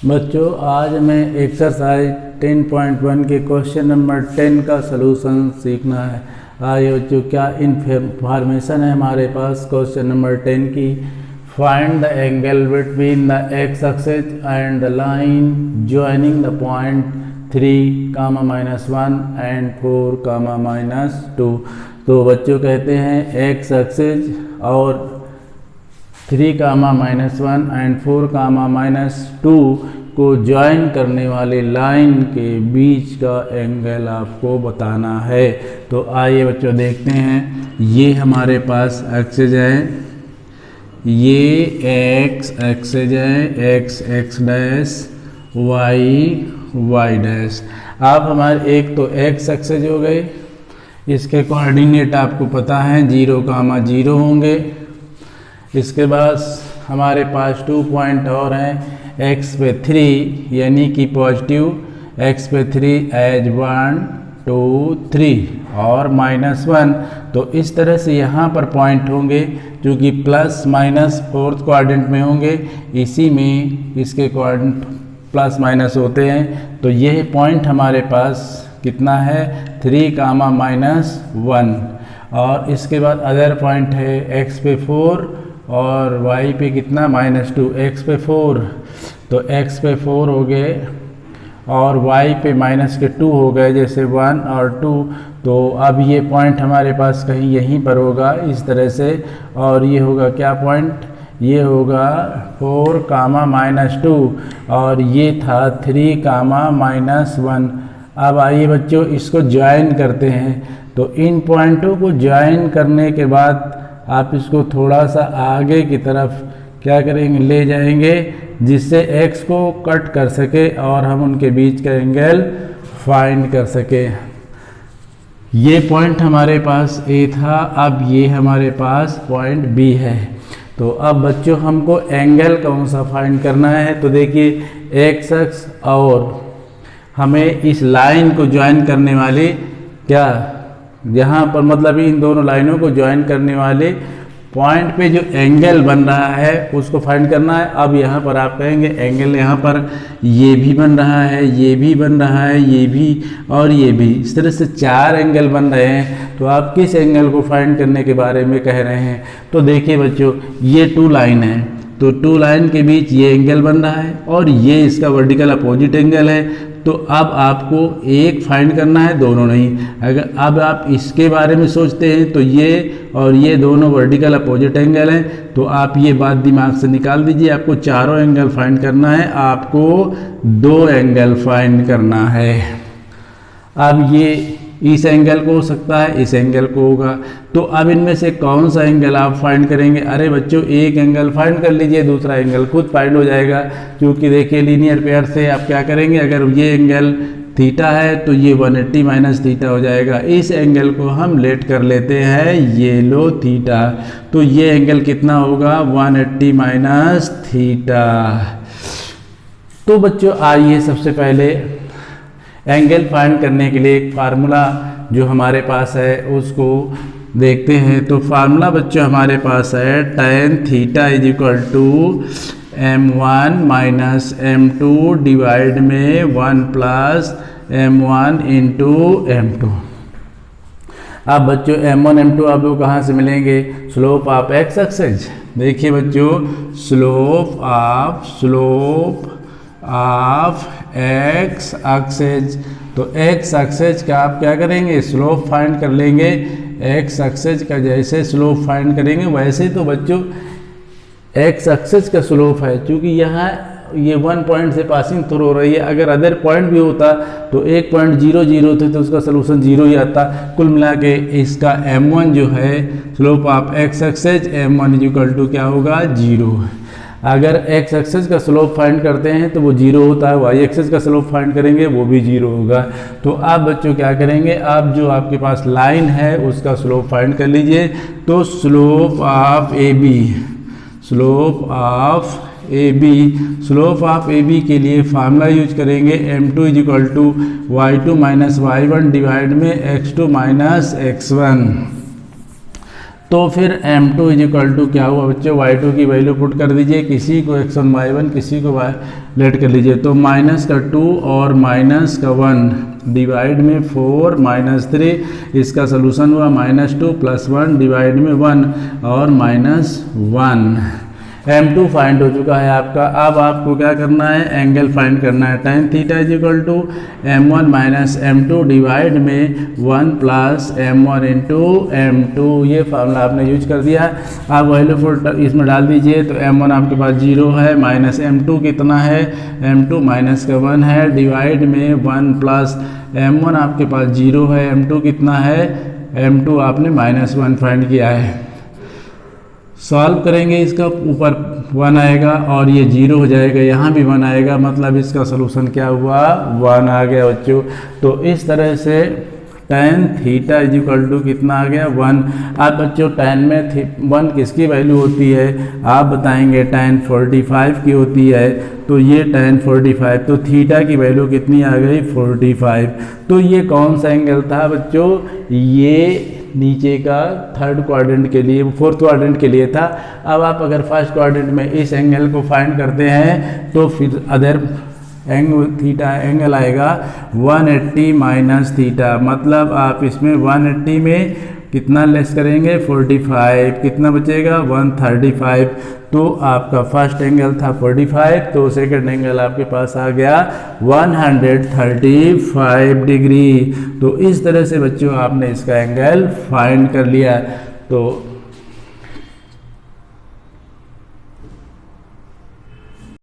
बच्चों आज हमें एक्सरसाइज 10.1 के क्वेश्चन नंबर 10 का सलूशन सीखना है। आइए बच्चों, क्या इन्फॉर्मेशन है हमारे पास क्वेश्चन नंबर 10 की। Find the angle between the x axis and the line joining the point 3, -1 and 4, -2। तो बच्चों कहते हैं एक्स एक्सिस और 3, -1 एंड 4, -2 को ज्वाइन करने वाले लाइन के बीच का एंगल आपको बताना है। तो आइए बच्चों देखते हैं। ये हमारे पास एक्सिस है, ये एक्स एक्सिस है, एक्स डैश, वाई डैश। अब हमारे एक तो एक्स एक्सिस हो गए, इसके कोऑर्डिनेट आपको पता है 0, होंगे। इसके बाद हमारे पास 2 पॉइंट और हैं, x पे 3 यानी कि पॉजिटिव, x पे 3 एज 1, 2, 3 और -1। तो इस तरह से यहाँ पर पॉइंट होंगे जो कि प्लस माइनस फोर्थ क्वाड्रेंट में होंगे। इसी में इसके क्वाड्रेंट प्लस माइनस होते हैं। तो यह पॉइंट हमारे पास कितना है 3, और इसके बाद अदर पॉइंट है x पे 4 और y पे कितना -2। x पे 4 तो x पे 4 हो गए और y पे -2 हो गए, जैसे 1 और 2। तो अब ये पॉइंट हमारे पास कहीं यहीं पर होगा इस तरह से, और ये होगा क्या पॉइंट, ये होगा 4, -2 और ये था 3, -1। अब आइए बच्चों इसको ज्वाइन करते हैं। तो इन पॉइंटों को ज्वाइन करने के बाद आप इसको थोड़ा सा आगे की तरफ क्या करेंगे, ले जाएंगे, जिससे x को कट कर सके और हम उनके बीच का एंगल फाइंड कर सके। ये पॉइंट हमारे पास A था, अब ये हमारे पास पॉइंट B है। तो अब बच्चों हमको एंगल कौन सा फाइंड करना है। तो देखिए x अक्ष और हमें इस लाइन को ज्वाइन करने वाले क्या, यहाँ पर मतलब इन दोनों लाइनों को ज्वाइन करने वाले पॉइंट पे जो एंगल बन रहा है उसको फाइंड करना है। अब यहाँ पर आप कहेंगे एंगल यहाँ पर ये भी बन रहा है, ये भी बन रहा है, ये भी और ये भी, इस तरह से 4 एंगल बन रहे हैं। तो आप किस एंगल को फाइंड करने के बारे में कह रहे हैं। तो देखिए बच्चों, ये 2 लाइन है, तो 2 लाइन के बीच ये एंगल बन रहा है और ये इसका वर्टिकल अपोजिट एंगल है। तो अब आपको एक फाइंड करना है, दोनों नहीं। अगर अब आप इसके बारे में सोचते हैं तो ये और ये दोनों वर्टिकल अपोजिट एंगल हैं। तो आप ये बात दिमाग से निकाल दीजिए, आपको चारों एंगल फाइंड करना है, आपको 2 एंगल फाइंड करना है। अब ये इस एंगल को हो सकता है, इस एंगल को होगा। तो अब इनमें से कौन सा एंगल आप फाइंड करेंगे। अरे बच्चों, एक एंगल फाइंड कर लीजिए, दूसरा एंगल खुद फाइंड हो जाएगा। क्योंकि देखिए लीनियर पेयर से आप क्या करेंगे, अगर ये एंगल थीटा है तो ये 180 - थीटा हो जाएगा। इस एंगल को हम लेट कर लेते हैं, ये लो थीटा। तो ये एंगल कितना होगा 180 - थीटा। तो बच्चों आइए सबसे पहले एंगल फाइंड करने के लिए एक फार्मूला जो हमारे पास है उसको देखते हैं। तो फार्मूला बच्चों हमारे पास है tan theta = m1 - m2 divide में 1 + m1 × m2। अब बच्चों m1 m2 आपको कहाँ से मिलेंगे, स्लोप ऑफ x एक्सिस। देखिए बच्चों, स्लोप ऑफ x एक्सिस। तो x एक्सिस का आप क्या करेंगे, स्लोप फाइंड कर लेंगे। x एक्सिस का जैसे स्लोप फाइंड करेंगे वैसे तो बच्चों x एक्सिस का स्लोप है, क्योंकि यहाँ ये 1 पॉइंट से पासिंग थ्रू हो रही है। अगर अदर पॉइंट भी होता तो एक पॉइंट 0 थे तो उसका सलूशन 0 ही आता। कुल मिला के इसका m1 जो है slope of x axis, m1 = क्या होगा 0। अगर x एक्सिस का स्लोप फाइंड करते हैं तो वो 0 होता है, y एक्सिस का स्लोप फाइंड करेंगे वो भी 0 होगा। तो आप बच्चों क्या करेंगे, आप जो आपके पास लाइन है उसका स्लोप फाइंड कर लीजिए। तो स्लोप ऑफ AB के लिए फार्मूला यूज करेंगे, m2 = y2 - y1 डिवाइड में x2 - x1। तो फिर m2 इजिकल टू क्या हुआ बच्चों, y2 की वैल्यू पुट कर दीजिए, किसी को x1 y1 किसी को y लेट कर लीजिए। तो माइनस का 2 और माइनस का 1 डिवाइड में 4 माइनस 3, इसका सोल्यूशन हुआ -2 + 1 डिवाइड में 1 और -1। m2 फाइंड हो चुका है आपका। अब आपको क्या करना है, एंगल फाइंड करना है। tan theta is equal to m1 minus m2 divide में 1 + m1 इंटू m2, ये फार्मूला आपने यूज कर दिया। आप वैल्यू फुल इसमें डाल दीजिए। तो m1 आपके पास 0 है, माइनस m2 कितना है, m2 माइनस का 1 है, डिवाइड में 1 + m1 आपके पास 0 है, m2 कितना है, m2 आपने -1 फाइंड किया है। सॉल्व करेंगे, इसका ऊपर 1 आएगा और ये 0 हो जाएगा, यहाँ भी 1 आएगा, मतलब इसका सोल्यूशन क्या हुआ, 1 आ गया बच्चों। तो इस तरह से tan थीटा इजिकल टू कितना आ गया, 1। अब बच्चों tan में 1 किसकी वैल्यू होती है, आप बताएंगे tan 45 की होती है। तो ये tan 45, तो थीटा की वैल्यू कितनी आ गई, 45। तो ये कौन सा एंगल था बच्चों, ये नीचे का थर्ड क्वाड्रेंट के लिए, फोर्थ क्वाड्रेंट के लिए था। अब आप अगर फर्स्ट क्वाड्रेंट में इस एंगल को फाइंड करते हैं तो फिर अदर एंगल थीटा एंगल आएगा 180 माइनस थीटा, मतलब आप इसमें 180 में कितना लेस करेंगे, 45, कितना बचेगा, 135। तो आपका फर्स्ट एंगल था 45, तो सेकंड एंगल आपके पास आ गया 135 डिग्री। तो इस तरह से बच्चों आपने इसका एंगल फाइंड कर लिया। तो